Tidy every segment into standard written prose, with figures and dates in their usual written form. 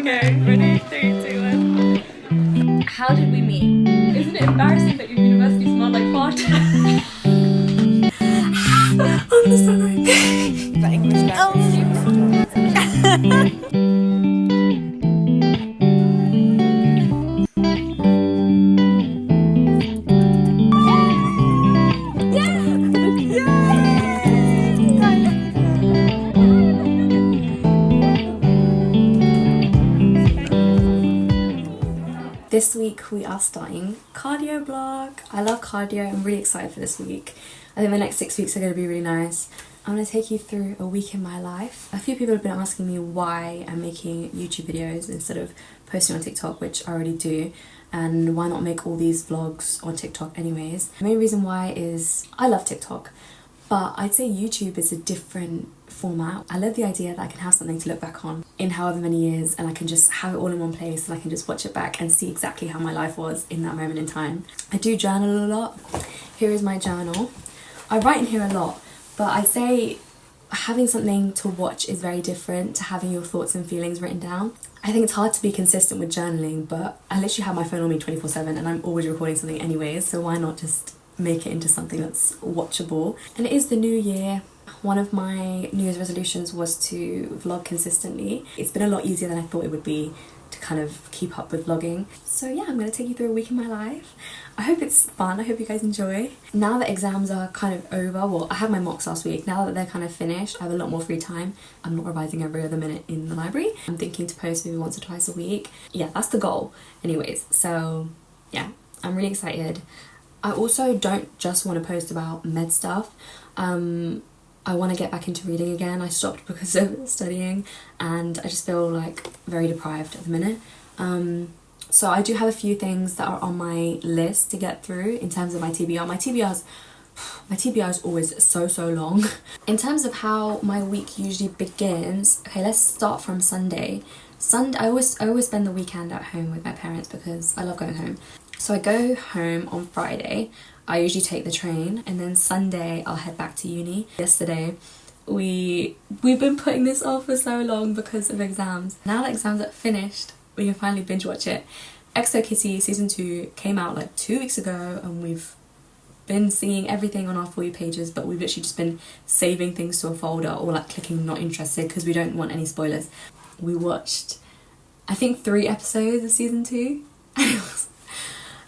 Okay, ready? 3, 2, 1. How did we meet? Isn't it embarrassing that your university smelled like fart? I'm sorry. The English language. This week we are starting cardio vlog. I love cardio. I'm really excited for this week. I think the next 6 weeks are going to be really nice. I'm going to take you through a week in my life. A few people have been asking me why I'm making YouTube videos instead of posting on TikTok, which I already do, and why not make all these vlogs on TikTok anyways. The main reason why is I love TikTok, but I'd say YouTube is a different format. I love the idea that I can have something to look back on in however many years, and I can just have it all in one place and I can just watch it back and see exactly how my life was in that moment in time. I do journal a lot. Here is my journal. I write in here a lot, but I'd say having something to watch is very different to having your thoughts and feelings written down. I think it's hard to be consistent with journaling, but I literally have my phone on me 24/7 and I'm always recording something anyways, so why not just make it into something that's watchable. And it is the new year. One of my New Year's resolutions was to vlog consistently. It's been a lot easier than I thought it would be to kind of keep up with vlogging. So yeah, I'm going to take you through a week in my life. I hope it's fun. I hope you guys enjoy. Now that exams are kind of over, well, I had my mocks last week. Now that they're kind of finished, I have a lot more free time. I'm not revising every other minute in the library. I'm thinking to post maybe once or twice a week. Yeah, that's the goal anyways. So yeah, I'm really excited. I also don't just want to post about med stuff. I want to get back into reading again. I stopped because of studying and I just feel like very deprived at the minute. So I do have a few things that are on my list to get through in terms of my TBR. My TBR is always so long. In terms of how my week usually begins, okay, let's start from Sunday. I always spend the weekend at home with my parents because I love going home. So I go home on Friday. I usually take the train, and then Sunday I'll head back to uni. Yesterday we've been putting this off for so long because of exams. Now that exams are finished, we can finally binge watch it. EXO Kitty season 2 came out like 2 weeks ago, and we've been seeing everything on our For You pages, but we've literally just been saving things to a folder or like clicking not interested because we don't want any spoilers. We watched I think 3 episodes of season 2 and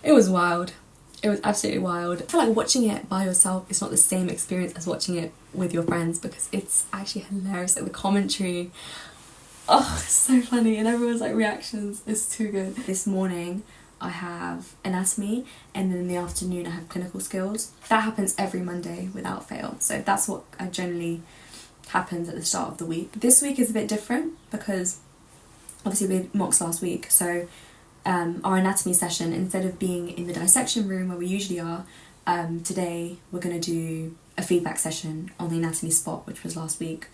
it was wild. It was absolutely wild. I feel like watching it by yourself is not the same experience as watching it with your friends because it's actually hilarious. Like the commentary, oh, it's so funny, and everyone's like reactions is too good. This morning I have anatomy, and then in the afternoon I have clinical skills. That happens every Monday without fail. So that's what generally happens at the start of the week. This week is a bit different because obviously we had mocks last week, so our anatomy session, instead of being in the dissection room where we usually are, today we're going to do a feedback session on the anatomy spot, which was last week.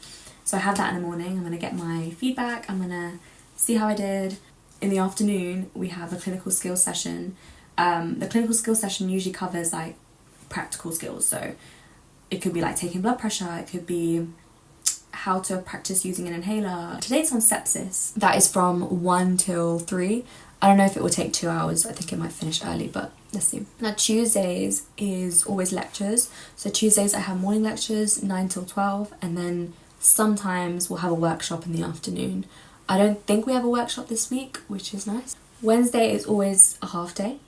So I have that in the morning. I'm going to get my feedback, I'm going to see how I did. In the afternoon we have a clinical skills session. The clinical skills session usually covers like practical skills, so it could be like taking blood pressure, it could be how to practice using an inhaler. Today it's on sepsis. That is from 1 till 3. I don't know if it will take 2 hours. I think it might finish early, but let's see. Now Tuesdays is always lectures. So Tuesdays I have morning lectures 9 till 12, and then sometimes we'll have a workshop in the afternoon. I don't think we have a workshop this week, which is nice. Wednesday is always a half day.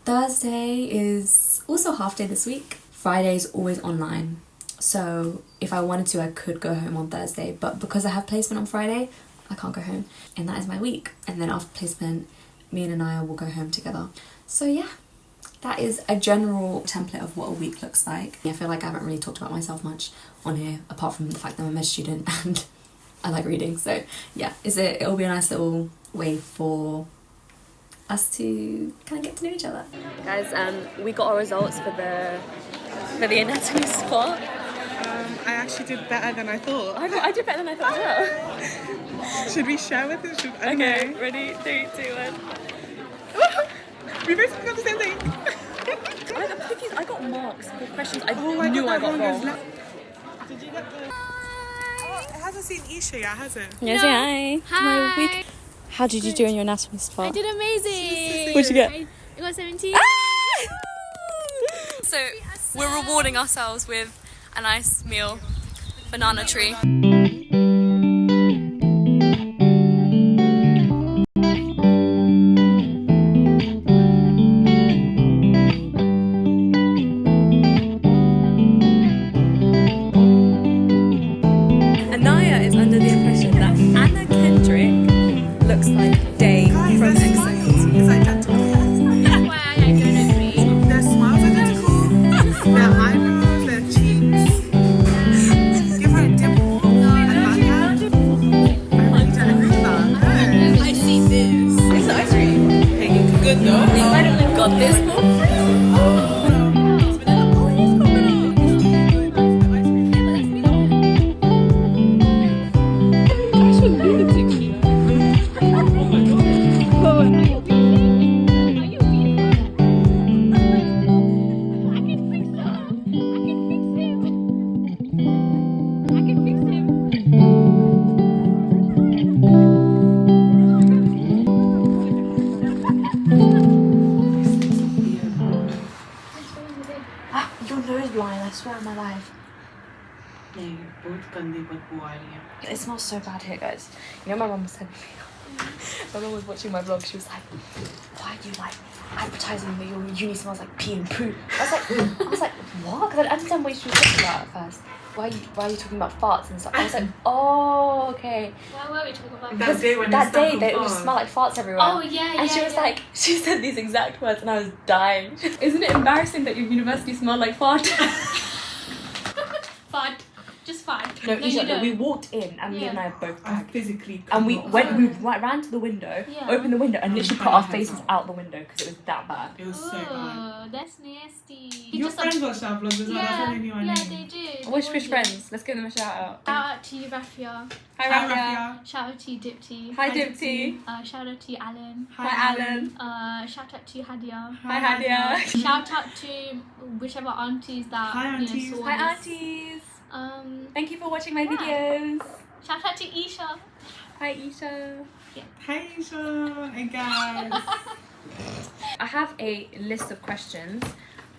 Thursday is also a half day this week. Friday is always online. So if I wanted to, I could go home on Thursday, but because I have placement on Friday, I can't go home. And that is my week. And then after placement, me and Anaya will go home together. So yeah, that is a general template of what a week looks like. I feel like I haven't really talked about myself much on here, apart from the fact that I'm a med student and I like reading. So yeah, it'll be a nice little way for us to kind of get to know each other. Guys, we got our results for the anatomy spot. I actually did better than I thought. I did better than I thought as well. Should we share with it? Okay, ready? 3, 2, 1. We both got the same thing. I got marks for questions I knew I got wrong. Did you get the... Oh, it hasn't seen Isha yet, has it? Yeah, say hi. Hi. My week. How did you do in your anatomy spot? I did amazing. What'd you get? I got 17. So we're rewarding ourselves with a nice meal, banana tree. Anaya is under the impression that Anna Kendrick looks like Day from Isoc. It's identical. Why I don't agree. Their smiles are identical. Their eyebrows, their cheeks. Give her a dimple. And like that. I really don't agree with that. No. I see this. It's the ice cream. Hey, good though. We finally got this for free. Your nose blind, I swear on my life. It smells so bad here, guys. You know, my mum said, my mum was watching my vlog, she was like, why are you like advertising that your uni smells like pee and poo? I was like, what? Because I didn't understand what she was talking about at first. Why are you talking about farts and stuff? I was like, oh, okay. Why were we talking about That day when That day, they they just smell like farts everywhere. Oh, yeah, And she was like, she said these exact words and I was dying. Isn't it embarrassing that your university smelled like fart? fart. Just fart. No, you don't. we walked in and me Yeah. and I both I physically and we could went, not. we ran to the window, Yeah. opened the window and literally put our faces out the window because it was that bad. It was so bad. Oh, that's nasty. Your friends watched our vlogs as well. That's Yeah, when they knew our yeah, name. they did. Wish They fish did. friends, let's give them a shout out. Shout out to you, Rafia. Hi Hi, Rafia. Rafia. Shout out to you, Dipti. Hi Dipti. Shout out to you, Alan. Hi Alan. Shout out to you, Hadia. Hi Hadia. Shout out to whichever aunties that Hi, aunties. saw Hi this. aunties. Thank Thank you for watching my Yeah. videos. Shout out to Isha. Hi Isha. Hi, Isha. Hey, guys. I have a list of questions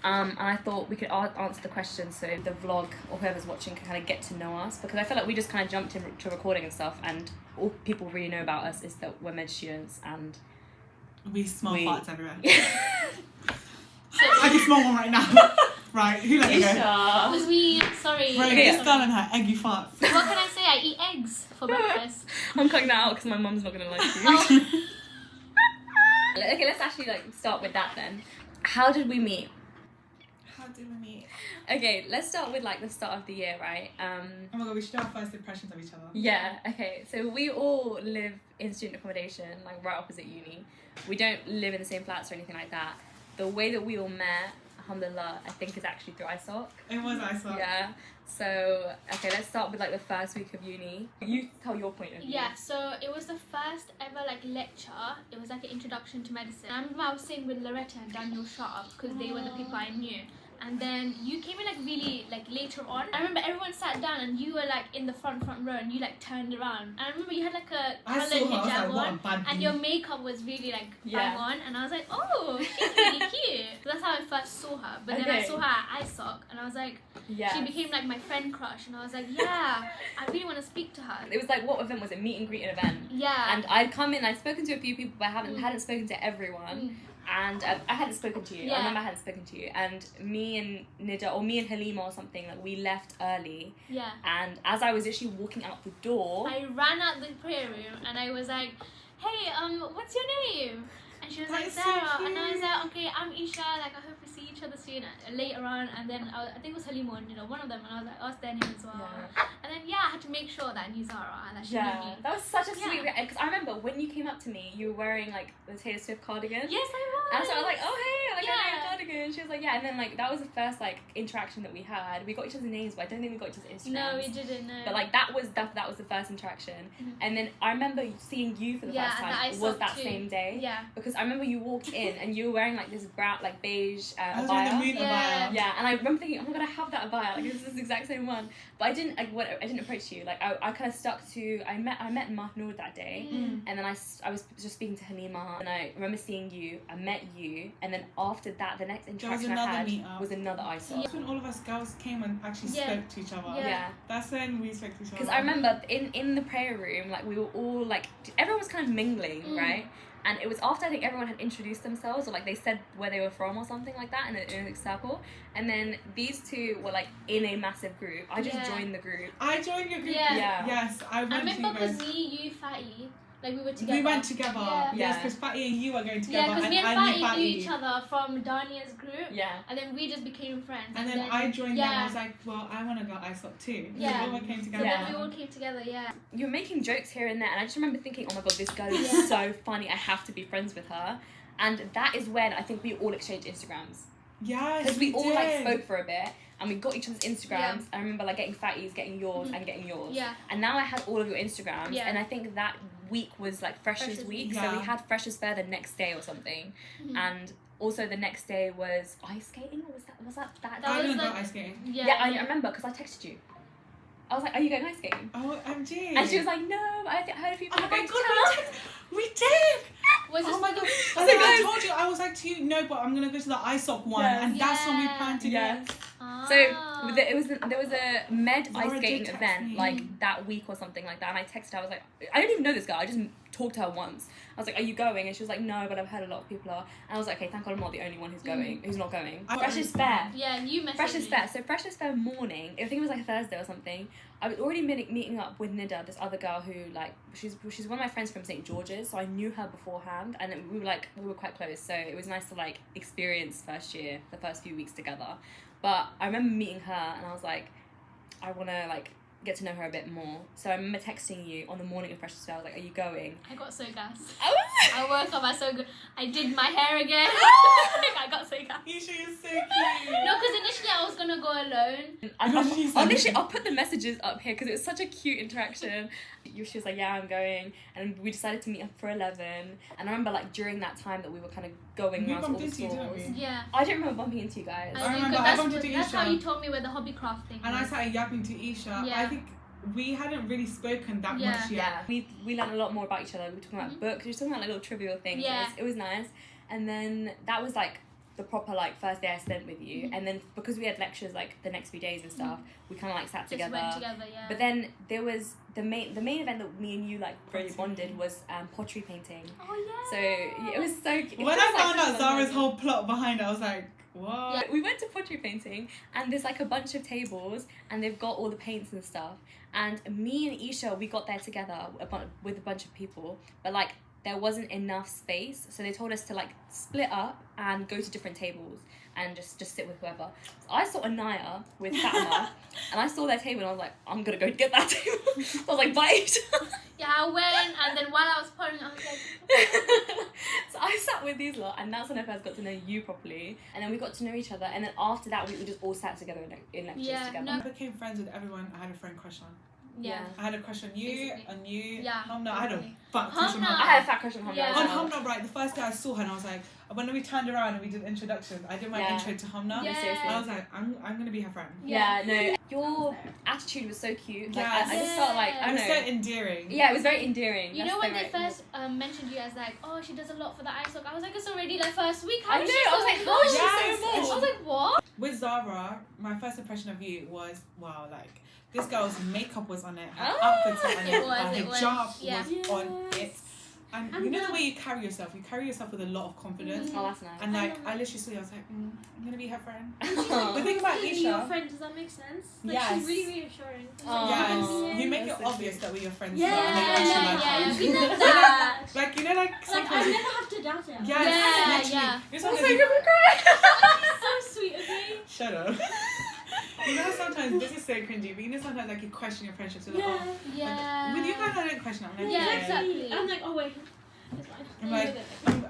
and I thought we could answer the questions so the vlog or whoever's watching can kind of get to know us, because I feel like we just kind of jumped into recording and stuff and all people really know about us is that we're med students and We smell We- farts everywhere. I can smell one right now. Right, who let me go? Isha. Because sorry. Right, Okay. this girl and her eggy farts. What can I say? I eat eggs for breakfast. I'm cutting that out because my mum's not gonna like you. Oh, Okay, let's actually start with that then. How did we meet? How did we meet? Okay, let's start with the start of the year, right? Oh my god, we should do our first impressions of each other. Yeah, okay. So we all live in student accommodation, right opposite uni. We don't live in the same flats or anything like that. The way that we all met, alhamdulillah, I think is actually through Isoc. It was Isoc. Yeah. So, okay, let's start with the first week of uni. You tell your point of view. yeah, so it was the first ever lecture. It was an introduction to medicine. I remember I was sitting with Loretta and Daniel Sharp because they were the people I knew. And then you came in really later on. I remember everyone sat down and you were in the front row and you turned around. And I remember you had a I coloured saw her, I was hijab like, what a on bad and bee. your makeup was really bang Yeah. on. And I was like, oh, she's really cute. So that's how I first saw her. But then I Okay. saw her at Isoc and I was like, Yeah. she became my friend crush. And I was like, yeah, I really want to speak to her. It was what event was it? Meet and greet event. Yeah. And I'd come in, I'd spoken to a few people, but I hadn't spoken to everyone. And I hadn't spoken to you. Yeah. I remember I hadn't spoken to you. And me and Nida, or me and Halima or something, we left early. Yeah. And as I was actually walking out the door, I ran out the prayer room and I was like, hey, what's your name? And she was like, That's so Sarah. And I was cute. like, okay, I'm Isha. I hope we see each other soon later on. And then I think it was Halima and one of them. And I was like, ask their name as well. Yeah. And then, I had to make sure that I knew Zara and that she knew yeah, me. that was such a sweet. Yeah. Because I remember when you came up to me, you were wearing the Taylor Swift cardigan. Yes, I was. And so I was like, oh hey, I Yeah. know your cardigan. She was like, yeah. And then that was the first interaction that we had. We got each other's names, but I don't think we got each other's Instagrams. No, we didn't know. But that was the first interaction. Mhm. And then I remember seeing you for the first and time. I Was saw that too. same day? Yeah. Because I remember you walked in and you were wearing this brown, beige. I a was wearing abaya. the moon Yeah. abaya. Yeah, and I remember thinking, oh my god, I have that abaya. Like, this is the exact same one. But I didn't approach you. Like, I kind of stuck to. I met Mahnoud that day, and then I was just speaking to Halima, and I remember seeing you. I met you, and then after that, the next interaction I had was another Isoc. That's when all of us girls came and actually spoke to each other. Yeah. That's when we spoke to each other. Because I remember in the prayer room, like we were all like, everyone was kind of mingling, right? And it was after I think everyone had introduced themselves, or like they said where they were from or something like that in a circle. And then these two were like in a massive group. I just joined the group. I joined your group. Yeah. Yes, I went. I remember because because me, you, Fatty, like we were together. we went together. Yeah. Yes, because Fatty and you were going together. Yeah, because me and I knew Fatty knew each other from Dania's group. Yeah. And then we just became friends. And then I joined them. I was like, well, I want to go Isoc too. Yeah. So we all came together. So then we all came together, yeah. You were making jokes here and there, and I just remember thinking, oh my god, this girl is so funny. I have to be friends with her. And that is when I think we all exchanged Instagrams. Yes, Because we all did. like spoke for a bit, and we got each other's Instagrams. Yeah. I remember like getting Fatty's, getting yours, and getting yours. Yeah. And now I had all of your Instagrams, Yeah. and I think that week was like Freshers Week, so Yeah. we had Freshers Fair the next day or something, and also the next day was ice skating. Or was that That I was didn't go like- ice skating. Yeah, I remember because I texted you. I was like, "Are you going ice skating?" Oh, MG. And she was like, "No, I heard people oh are my going to god, town." we did! Was Oh my god. So And then I guys- told you, I was like to you, no, but I'm going to go to the Isoc one. Yes. And that's when we planned to Yes. go. So there was a med Zara ice did skating text event me. like that week or something like that, and I texted her. I was like, I don't even know this girl. I just talked to her once. I was like, "Are you going?" And she was like, "No, but I've heard a lot of people are." And I was like, "Okay, thank God I'm not the only one who's going, who's not going." Freshers Fair. Yeah, you messaged Freshers me. Fair. So Freshers Fair morning, I think it was like a Thursday or something. I was already meeting up with Nida, this other girl who like she's one of my friends from St. George's, so I knew her beforehand, and we were quite close. So it was nice to like experience the first few weeks together. But I remember meeting her, and I was like, I want to like get to know her a bit more. So I remember texting you on the morning of Freshers Fair. I was like, "Are you going?" I got so gassed. I was. I woke up, I did my hair again. I got so gassed. Isha is so cute. No, because initially I was going to go alone. I'll put the messages up here because it was such a cute interaction. She was like, "Yeah, I'm going," and we decided to meet up for 11. And I remember like during that time that we were kind of going We around to all bumped the into you, didn't stores. we? Yeah. I don't remember bumping into you guys. I remember, 'cause I bumped into that's how Isha. you told me where the hobbycraft thing And I was. started yapping to Isha. Yeah. I think we hadn't really spoken that Yeah. much yet. Yeah, we learned a lot more about each other. We were talking about books. We were talking about like little trivial things. Yeah. It was nice. And then that was like the proper like first day I spent with you. And then because we had lectures like the next few days and stuff, we kind of like sat Just together. went together, yeah. But then there was the main event that me and you like really bonded was pottery painting. Oh yeah. So yeah, it was so. It When feels I like found such out a Zara's fun whole plot behind it, I was like, what? Yeah, we went to pottery painting, and there's like a bunch of tables, and they've got all the paints and stuff. And me and Isha, we got there together with a bunch of people, but like there wasn't enough space, so they told us to like split up and go to different tables and just sit with whoever. So I saw Anaya with Fatima, and I saw their table, and I was like, I'm gonna go get that table. So I was like, bye. Yeah, I went, and then while I was pouring, I was like, So I sat with these lot, and that's when I first got to know you properly, and then we got to know each other, and then after that we just all sat together in lectures Yeah, together. no. I became friends with everyone I had a friend crush on. yeah. I had a crush on you, Basically. on you, Yeah, Hamna. I had a basically. fuck crush on Hamna. I Hamna. had a fat crush on Hamna. Yeah. as On well. Hamna, right, the first day I saw her and I was like, when we turned around and we did introductions, I did my Yeah. intro to Hamna. Yeah. Seriously. I was like, I'm gonna be her friend. Yeah, no, your attitude was so cute. Like, Yes. I just felt like, I It don't was know. so endearing. Yeah, it was very endearing. You That's know the when they right- first mentioned you as like, oh, she does a lot for the Isoc. I was like, it's already like first week. I How know, is she I was so like, much? how is she Yes. so I much? was like, what? With Zara, my first impression of you was, wow, like, this girl's makeup was on it, her Oh. outfits were on It it, was, her it was. hijab Yeah. was on it. And I'm you know the glad- way you carry yourself with a lot of confidence. Oh, that's nice. And like, I I literally saw you, I was like, I'm gonna be her friend. Oh. The thing about Really your Isha, friend, does that make sense? Like Yes. she's really reassuring. It's Oh. yes, you make That's it so obvious cute. that we're your friends. Yeah, now, and that you yeah, actually yeah. like We us. know that. Like, you know, like, like I sometimes never have to doubt it. yes, Yeah, literally. yeah. You know, I'm sometimes so you- gonna cry. So sweet, okay? Shut up. You know, sometimes this is so cringy, but you know, sometimes like you question your friendships. You're like, Yeah. oh. Yeah. With you guys, I don't question it. I'm like, Yeah, okay. exactly. I'm like, oh wait, it's fine. I'm like,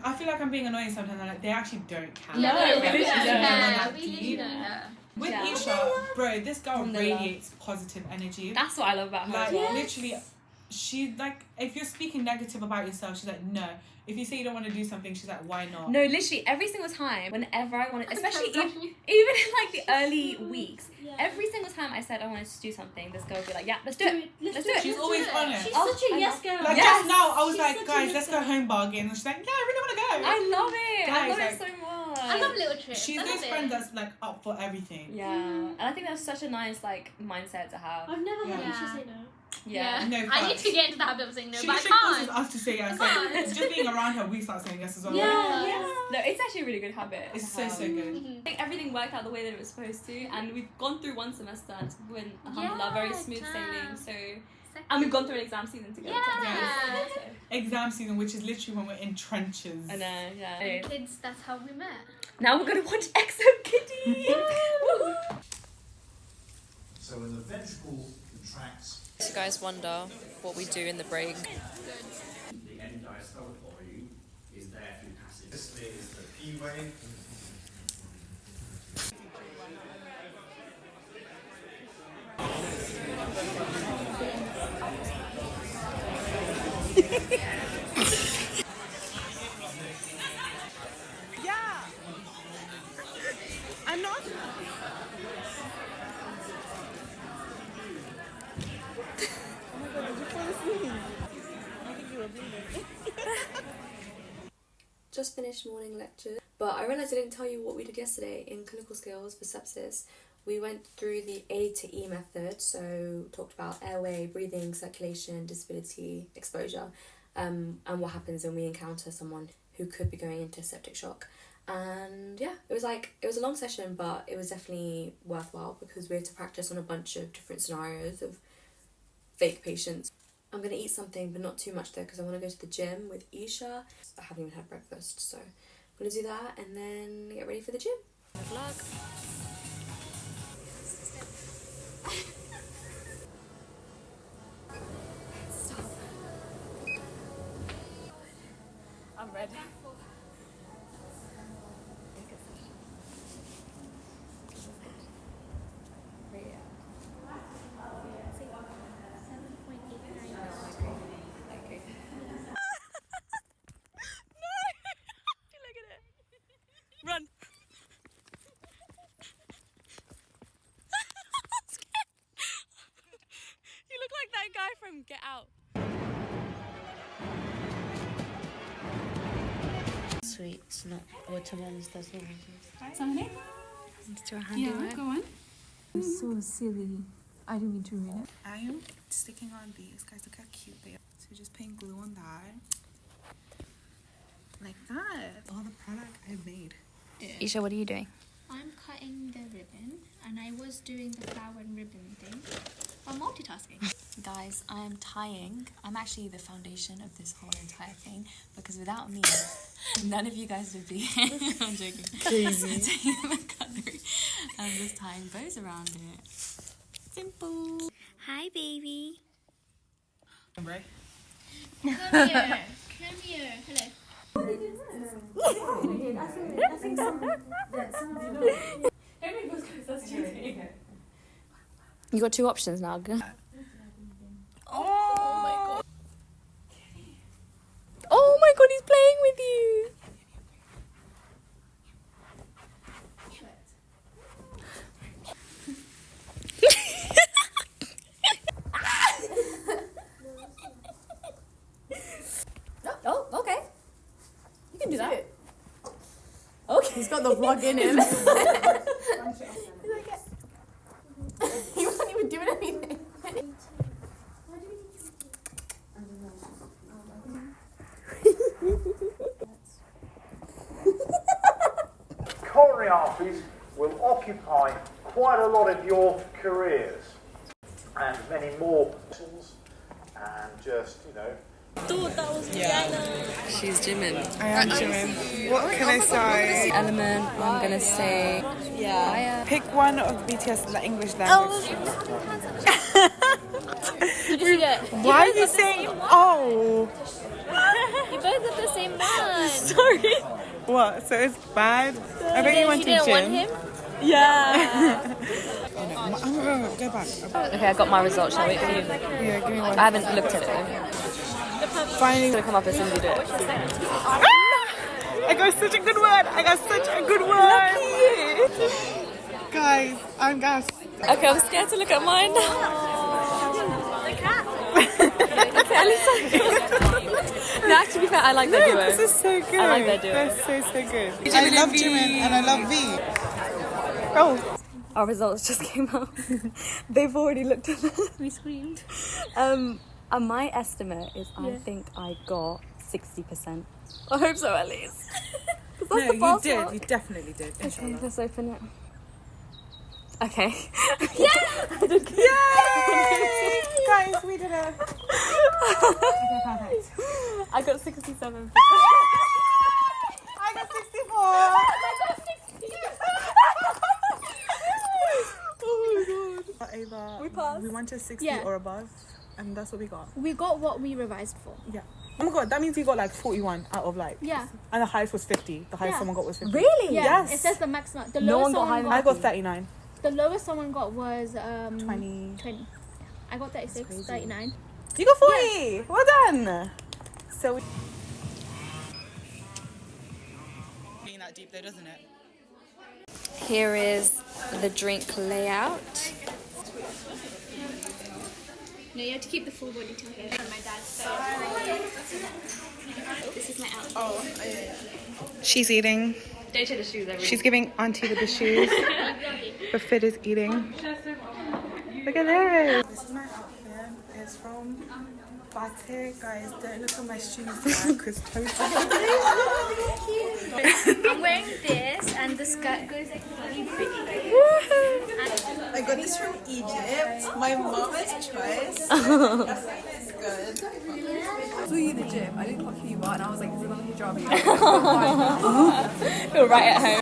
I feel like I'm being annoying sometimes. I'm like, they actually don't care. No, Yeah, we literally yeah, don't. yeah, Like, we deep. literally don't know. With Yeah. Isha, bro, this girl Alhamdulillah. radiates positive energy. That's what I love about her. Like, as well. literally, she like, if you're speaking negative about yourself, she's like, no. If you say you don't want to do something, she's like, why not? No, literally every single time, whenever I wanted, especially even in like the early weeks, every single time I said I wanted to do something, this girl would be like, yeah, let's do it. Let's do it. She's always on it. She's such a yes girl. Like just now, I was like, guys, let's go home bargain. And she's like, yeah, I really want to go. I love it. Guys, I love like, it so much. I love little trips. She's those friends that's like up for everything. Yeah, and I think that's such a nice like mindset to have. I've never had Yeah. you say no. Yeah. No, I need to get into the habit of saying no, She but I forces can't. us to say yes. Like, it's just being around her, we start saying yes as well. No, it's actually a really good habit. It's to so, have. so good. I think everything worked out the way that it was supposed to, and we've gone through one semester and we're in alhamdulillah, very smooth sailing. So, and we've gone through an exam season together. Yeah. So, Exam season, which is literally when we're in trenches. I know, yeah. Kids, that's how we met. Now we're gonna watch Exo Kitty. So when the ventricle contracts, You guys wonder what we do in the break. the end diastolic volume is there through passage. This bit is the P wave. Yeah. I'm not. Just finished morning lecture, but I realised I didn't tell you what we did yesterday in clinical skills for sepsis. We went through the A to E method, so talked about airway, breathing, circulation, disability, exposure, and what happens when we encounter someone who could be going into septic shock. And yeah, it was a long session, but it was definitely worthwhile because we had to practice on a bunch of different scenarios of fake patients. I'm going to eat something, but not too much though, because I want to go to the gym with Isha. I haven't even had breakfast, so I'm going to do that and then get ready for the gym. Vlog. Stop. I'm ready. Run. You look like that guy from Get Out. Sweets, not watermelons, that's not Something? Do a handy work? Go on. I'm so silly. I didn't mean to ruin it. I am sticking on these. Guys, look how cute they are. So just putting glue on that. Like that. All the product I've made. Isha, what are you doing? I'm cutting the ribbon, and I was doing the flower and ribbon thing. I'm multitasking. Guys, I am tying. I'm actually the foundation of this whole entire thing because without me, none of you guys would be here. I'm joking. Crazy. Taking the cutlery. I'm just tying bows around it. Simple. Hi, baby. Right? Come here. Come here. Hello. You got two options now. Oh my god. Oh my god, he's playing with you. Oh, okay. You can do that. Okay. He's got the vlog in him. He wasn't even doing anything. Coronary arteries will occupy quite a lot of your careers and many more. And just, you know, She's gymming. I am gymming. What can I say? Element, I'm gonna say. Yeah. Pick one of BTS the English language. Why are you saying oh? You both got the same one. Sorry. What? So it's bad? I bet you want to didn't gym. want him? Yeah. I'm gonna go back. Okay, I got my results. Shall I wait for you? Yeah, give me one. I haven't looked at it though. Finally, It's gonna come up as soon as you do it. I got such a good word. I got such a good word. Guys, I'm gassed. Okay, I'm scared to look at mine. The cat. Okay, at least no, actually, to be fair, I like their duo. This is so good. I like their duo. That's so good. I love Jimin and I love V. Oh. Our results just came out. They've already looked at them. We screamed. My estimate is I think I got 60%. I hope so, at least. That's No, the you pass did. mark. You definitely did. Okay, Inshallah. let's open it. Okay. Yay! Guys, we did it. Okay, perfect. I got 67%. I got 64. Oh my god. Ava, We passed. We wanted 60 Yeah. or above, and that's what we got. We got what we revised for. Yeah. Oh my god, that means we got like 41 out of like. Yeah. And the highest was 50. The highest Yeah. someone got was 50. Really? Yeah. Yes. It says the maximum. The No lowest one got someone higher I got. got 39. The lowest someone got was 20. 20. I got 36, crazy. 39. You got 40! Well done! So we... Being that deep though, doesn't it? Here is the drink layout. No, you have to keep the full body till here. My dad this is my outfit. Oh, she's eating. Don't take the shoes over. She's giving Auntie with the shoes. The fit is eating. Look at this. This is my outfit. It's from Batik. Guys, don't look at my shoes because toes are I'm wearing this and the skirt goes like really big. I got this from Egypt. My mom's choice. It's good. I saw you in the gym. I didn't clock who you are, and I was like, this is not hijab. You're right at home.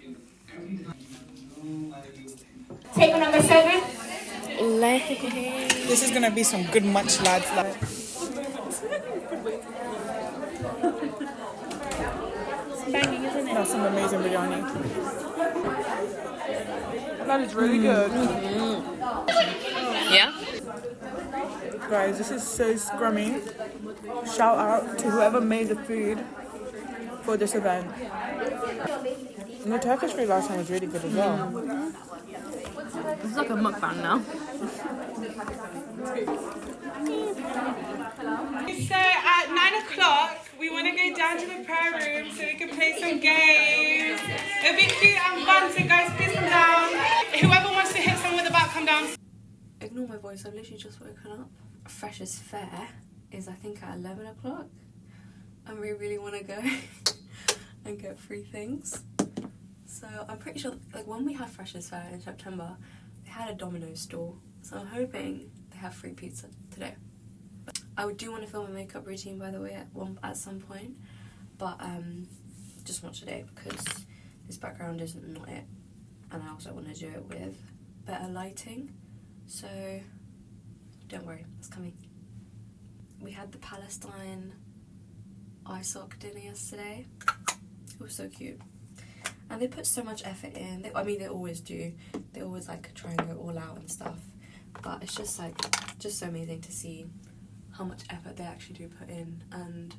Table number 7. This is gonna be some good munch, lads. Like. Banging, isn't it? That's some amazing biryani. That is really good. Yeah? Guys, this is so scrummy. Shout out to whoever made the food for this event. And the Turkish food last time was really good as well. It's like a mukbang now. So at 9 o'clock, we want to go down to the prayer room so we can play some games. It'll be cute and fun, so guys, please come down. Whoever wants to hit someone with the bat, come down. Ignore my voice, I've literally just woken up. Freshers' fair is I think at 11 o'clock. And we really want to go and get free things. So I'm pretty sure, like when we had Freshers' fair in September, they had a Domino's store. So I'm hoping they have free pizza today. I do want to film a makeup routine, by the way, at some point, but just not today because this background is not it, and I also want to do it with better lighting. So don't worry, it's coming. We had the Palestine Isoc dinner yesterday. It was so cute, and they put so much effort in. I mean, they always do. They always like try and go all out and stuff, but it's just like just so amazing to see how much effort they actually do put in. And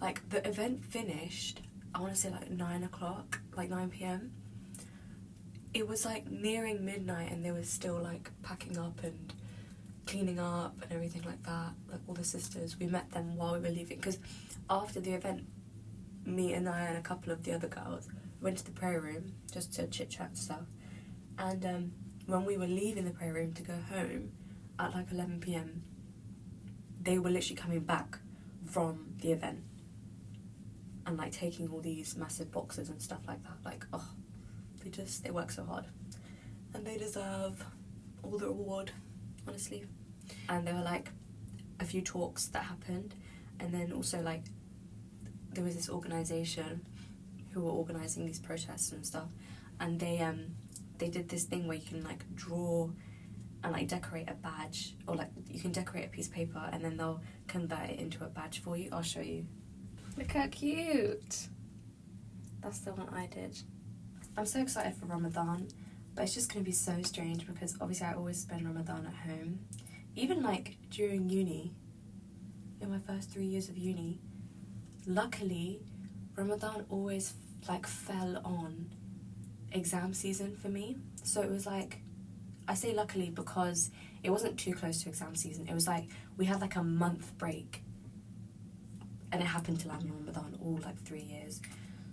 like the event finished, I want to say like 9 o'clock, like 9 p.m. It was like nearing midnight and they were still like packing up and cleaning up and everything like that. Like all the sisters, we met them while we were leaving because after the event, me and I and a couple of the other girls went to the prayer room just to chit chat and stuff. And when we were leaving the prayer room to go home at like 11 p.m, they were literally coming back from the event and like taking all these massive boxes and stuff like that. Like, oh, they work so hard and they deserve all the reward, honestly. And there were like a few talks that happened, and then also like there was this organisation who were organising these protests and stuff, and they did this thing where you can like draw and like decorate a badge, or like you can decorate a piece of paper and then they'll convert it into a badge for you. I'll show you. Look how cute. That's the one I did. I'm so excited for Ramadan. But it's just going to be so strange because obviously I always spend Ramadan at home. Even like during uni, in my first 3 years of uni, luckily Ramadan always like fell on exam season for me. So it was like, I say luckily because it wasn't too close to exam season. It was like we had like a month break and it happened to land on Ramadan all like 3 years.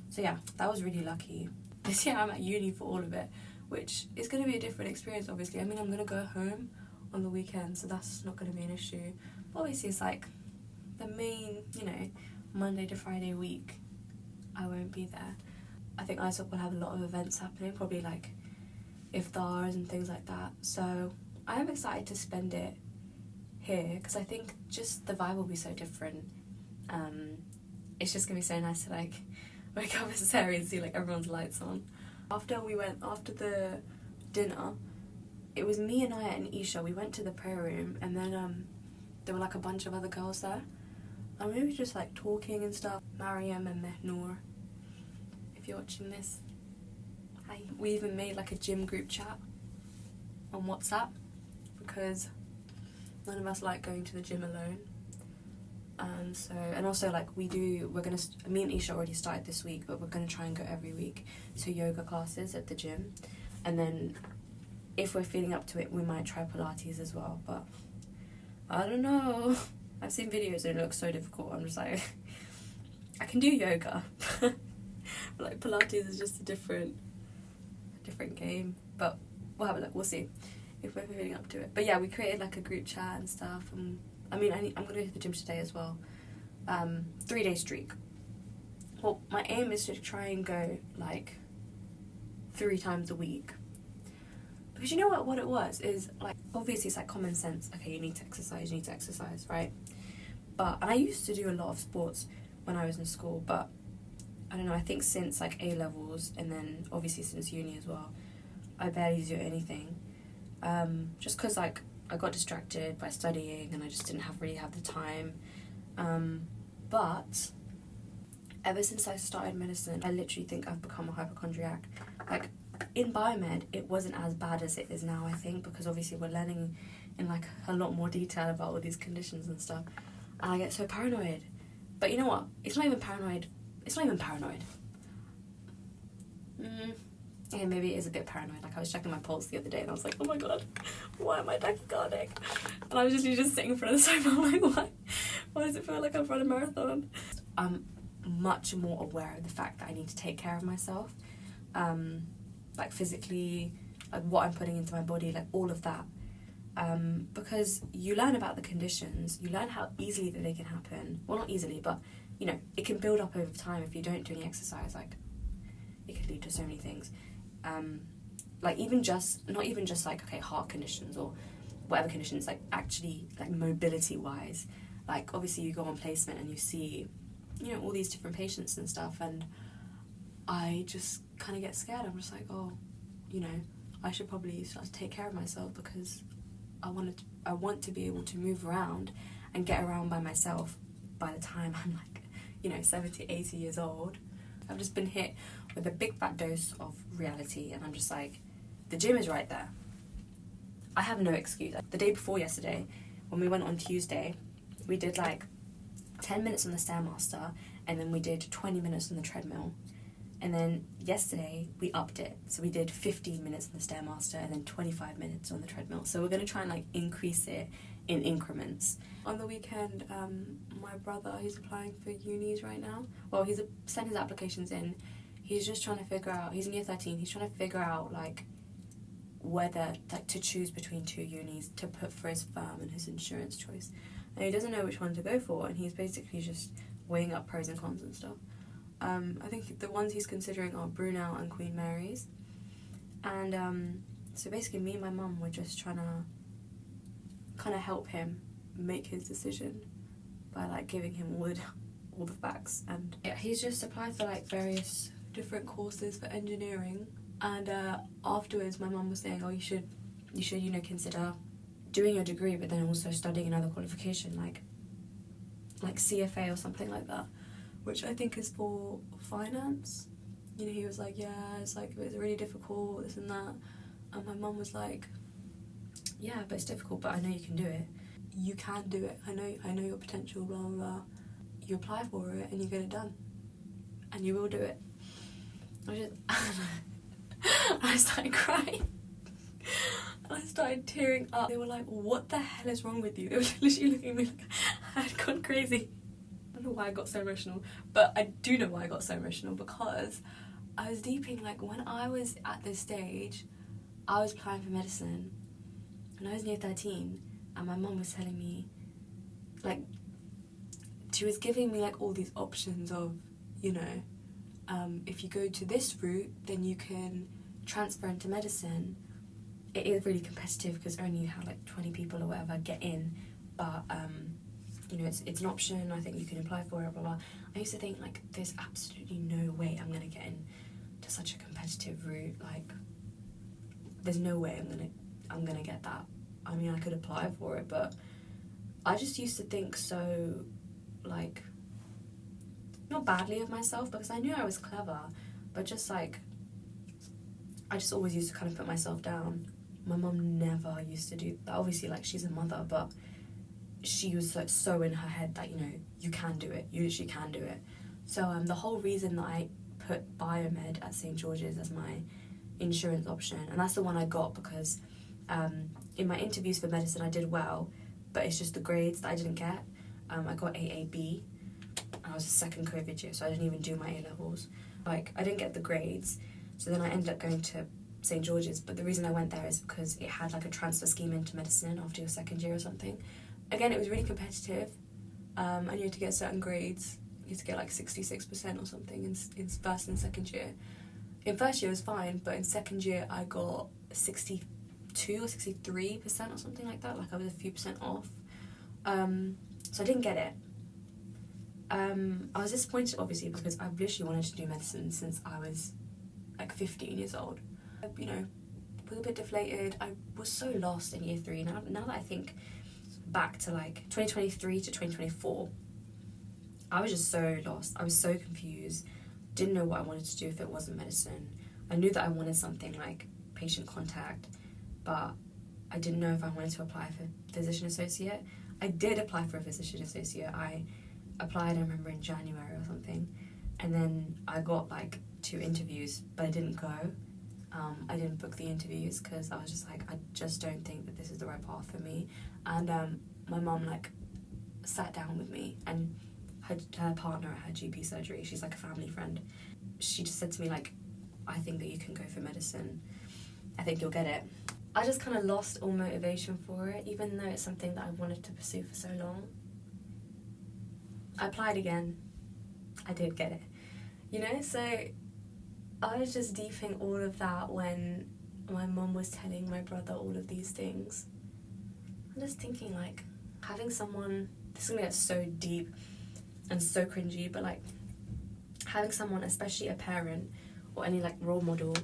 So yeah, that was really lucky. This year I'm at uni for all of it, which is going to be a different experience obviously. I mean, I'm going to go home on the weekend, so that's not going to be an issue. But obviously it's like the main, you know, Monday to Friday week I won't be there. I think Isoc will have a lot of events happening, probably like iftars and things like that. So I am excited to spend it here because I think just the vibe will be so different. It's just gonna be so nice to like wake up at Sarah and see like everyone's lights on. After the dinner, it was me and Aya and Isha. We went to the prayer room and then there were like a bunch of other girls there. And we were just like talking and stuff. Mariam and Mehnur, if you're watching this, hi. We even made like a gym group chat on WhatsApp because none of us like going to the gym alone. And also like me and Isha already started this week, but we're gonna try and go every week to yoga classes at the gym. And then if we're feeling up to it, we might try Pilates as well, but I don't know. I've seen videos and it looks so difficult. I'm just like, I can do yoga, but like Pilates is just a different game. But we'll have a look. We'll see if we're feeling up to it. But yeah, we created like a group chat and stuff. And I mean, I'm gonna go to the gym today as well. 3-day streak. Well, my aim is to try and go like 3 times a week. Because you know what it was is like, obviously it's like common sense. Okay, you need to exercise, right? And I used to do a lot of sports when I was in school, but I don't know, I think since like A-levels and then obviously since uni as well, I barely do anything. Just because like I got distracted by studying and I just didn't really have the time. But ever since I started medicine, I literally think I've become a hypochondriac. Like in biomed, it wasn't as bad as it is now, I think, because obviously we're learning in like a lot more detail about all these conditions and stuff. And I get so paranoid. But you know what? It's not even paranoid. Yeah, maybe it is a bit paranoid. Like I was checking my pulse the other day and I was like, oh my god, why am I tachycardic? And I was just sitting in front of the sofa. I'm like, why does it feel like I've run a marathon? I'm much more aware of the fact that I need to take care of myself. Like physically, like what I'm putting into my body, like all of that. Because you learn about the conditions, you learn how easily that they can happen. Well, not easily, but you know, it can build up over time if you don't do any exercise. Like it could lead to so many things. Like not even just like, okay, heart conditions or whatever conditions, like actually like mobility wise. Like obviously you go on placement and you see, you know, all these different patients and stuff, and I just kind of get scared. I'm just like, oh, you know, I should probably start to take care of myself because I want to be able to move around and get around by myself by the time I'm like, you know, 70, 80 years old. I've just been hit with a big fat dose of reality and I'm just like, the gym is right there. I have no excuse. The day before yesterday, when we went on Tuesday, we did like 10 minutes on the Stairmaster and then we did 20 minutes on the treadmill. And then yesterday we upped it, so we did 15 minutes on the Stairmaster and then 25 minutes on the treadmill. So we're going to try and like increase it in increments. On the weekend, my brother, he's applying for unis right now. Well, he's sent his applications in. He's just trying to figure out, he's in year 13, he's trying to figure out like whether like to choose between 2 unis to put for his firm and his insurance choice. And he doesn't know which one to go for, and he's basically just weighing up pros and cons and stuff. I think the ones he's considering are Brunel and Queen Mary's. And so basically me and my mum were just trying to kind of help him make his decision by like giving him all the facts. And yeah, he's just applied for like various different courses for engineering. And afterwards my mum was saying, oh, you should you know, consider doing your degree but then also studying another qualification like CFA or something like that, which I think is for finance. You know, he was like, yeah, it's like, it's really difficult, this and that. And my mum was like, yeah, but it's difficult, but I know you can do it. You can do it. I know your potential, blah, blah, blah. You apply for it and you get it done. And you will do it. I started crying. I started tearing up. They were like, what the hell is wrong with you? They were literally looking at me like I had gone crazy. I don't know why I got so emotional, but I do know why I got so emotional, because I was deeping, like, when I was at this stage, I was applying for medicine and I was near 13, and my mum was telling me, like, she was giving me like all these options of, you know, if you go to this route, then you can transfer into medicine. It is really competitive because only how like 20 people or whatever get in, but you know, it's an option. I think you can apply for it, blah blah. I used to think like there's absolutely no way I'm gonna get into such a competitive route. Like, there's no way I'm gonna get that. I mean, I could apply for it, but I just used to think so, like, not badly of myself, because I knew I was clever, but just like, I just always used to kind of put myself down. My mum never used to do that. Obviously, like, she's a mother, but she was so in her head that, you know, you can do it. You literally can do it. So the whole reason that I put biomed at St. George's as my insurance option, and that's the one I got because in my interviews for medicine I did well, but it's just the grades that I didn't get. I got AAB. I was a second COVID year, so I didn't even do my A-levels. Like, I didn't get the grades, so then I ended up going to St. George's, but the reason I went there is because it had like a transfer scheme into medicine after your second year or something. Again, it was really competitive, and you had to get certain grades. You had to get like 66% or something in first and second year. In first year it was fine, but in second year I got 62 or 63% or something like that. Like, I was a few percent off. So I didn't get it. I was disappointed, obviously, because I've literally wanted to do medicine since I was like 15 years old. You know, was a bit deflated. I was so lost in year 3. Now that I think back to like 2023 to 2024, I was just so lost. I was so confused. Didn't know what I wanted to do if it wasn't medicine. I knew that I wanted something like patient contact, but I didn't know if I wanted to apply for physician associate. I did apply for a physician associate. I applied, I remember, in January or something, and then I got like 2 interviews, but I didn't go. I didn't book the interviews because I was just like, I just don't think that this is the right path for me. And my mum like sat down with me, and her partner at her GP surgery, she's like a family friend, she just said to me like, I think that you can go for medicine. I think you'll get it. I just kind of lost all motivation for it, even though it's something that I wanted to pursue for so long. I applied again. I did get it. You know, so I was just deeping all of that when my mum was telling my brother all of these things. I'm just thinking, like, having someone, this is gonna get so deep and so cringy, but like, having someone, especially a parent or any like role model,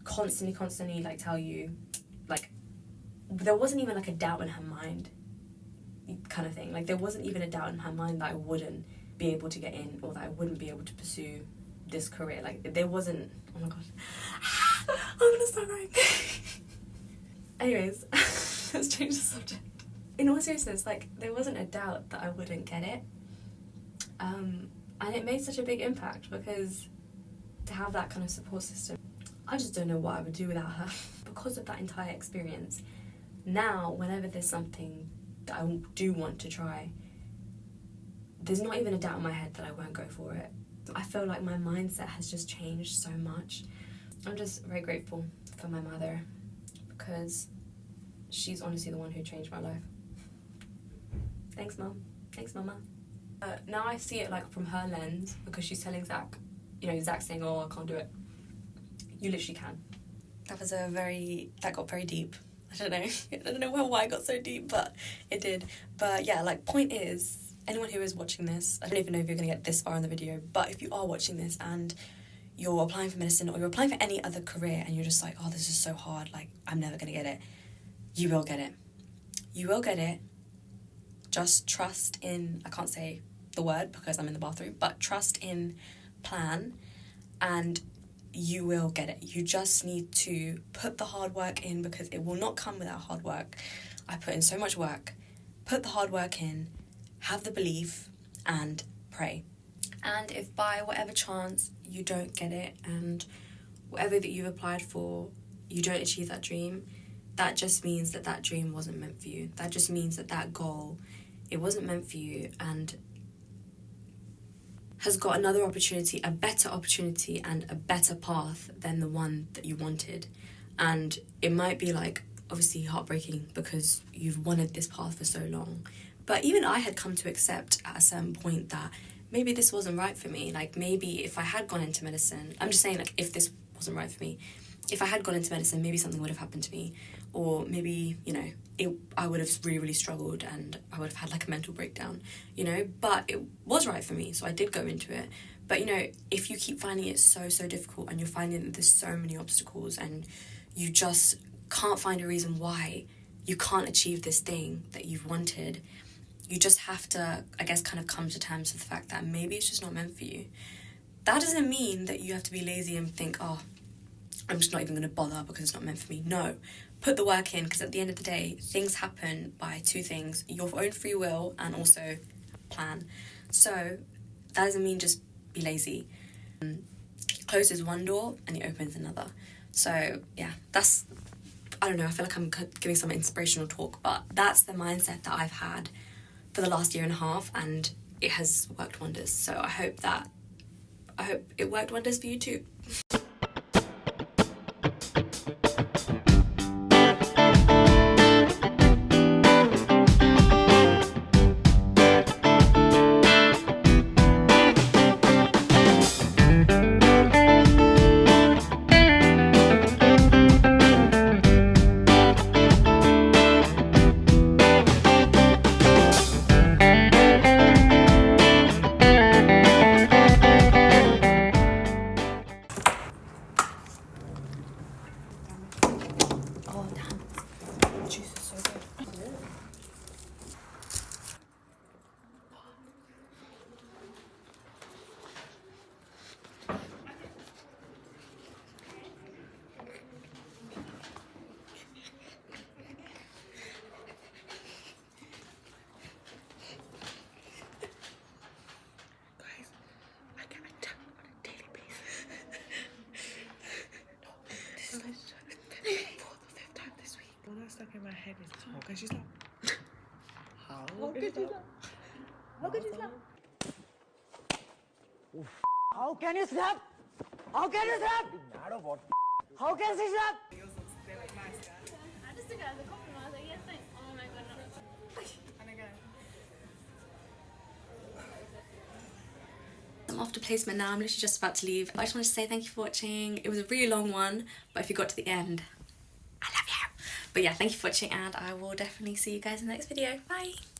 constantly like tell you, like, there wasn't even like a doubt in her mind kind of thing. Like, there wasn't even a doubt in her mind that I wouldn't be able to get in, or that I wouldn't be able to pursue this career. Like, there wasn't, oh my god, I'm gonna start crying. Anyways, let's change the subject. In all seriousness, like, there wasn't a doubt that I wouldn't get it, and it made such a big impact, because to have that kind of support system, I just don't know what I would do without her. Because of that entire experience, now whenever there's something that I do want to try, there's not even a doubt in my head that I won't go for it. I feel like my mindset has just changed so much. I'm just very grateful for my mother, because she's honestly the one who changed my life. Thanks, Mum. Thanks, Mama. Now I see it like from her lens, because she's telling Zach, you know, Zach's saying, oh, I can't do it. You literally can. That got very deep. I don't know why it got so deep, but it did. But yeah, like, point is, anyone who is watching this, I don't even know if you're going to get this far in the video, but if you are watching this and you're applying for medicine, or you're applying for any other career, and you're just like, oh, this is so hard, like, I'm never going to get it, you will get it. You will get it. Just trust in, I can't say the word because I'm in the bathroom, but trust in plan, and you will get it. You just need to put the hard work in, because it will not come without hard work. I put in so much work. Put the hard work in, have the belief, and pray. And if by whatever chance you don't get it, and whatever that you've applied for, you don't achieve that dream, that just means that that dream wasn't meant for you. That just means that that goal, it wasn't meant for you, and has got another opportunity, a better opportunity, and a better path than the one that you wanted. And it might be like, obviously heartbreaking, because you've wanted this path for so long. But even I had come to accept at a certain point that maybe this wasn't right for me. Like, maybe if I had gone into medicine, I'm just saying, like, if this wasn't right for me, if I had gone into medicine, maybe something would have happened to me. Or maybe, you know, I would have really, really struggled, and I would have had like a mental breakdown, you know. But it was right for me, so I did go into it. But, you know, if you keep finding it so difficult, and you're finding that there's so many obstacles, and you just can't find a reason why you can't achieve this thing that you've wanted, you just have to, I guess, kind of come to terms with the fact that maybe it's just not meant for you. That doesn't mean that you have to be lazy and think, oh, I'm just not even going to bother because it's not meant for me. No, put the work in, because at the end of the day, things happen by two things: your own free will and also plan. So that doesn't mean just be lazy. He closes one door and he opens another. So yeah, that's, I don't know, I feel like I'm giving some inspirational talk, but that's the mindset that I've had for the last year and a half, and it has worked wonders. So I hope it worked wonders for you too. Stuck in my head is how can she stop? How can she stop? How can she stop? How can you stop? How can you stop? How can she stop? I just took it as a compliment. I was like, yes, thanks. Oh my god, no. And again. I'm off to placement now. I'm literally just about to leave. I just wanted to say thank you for watching. It was a really long one, but if you got to the end, I love you. But yeah, thank you for watching, and I will definitely see you guys in the next video. Bye!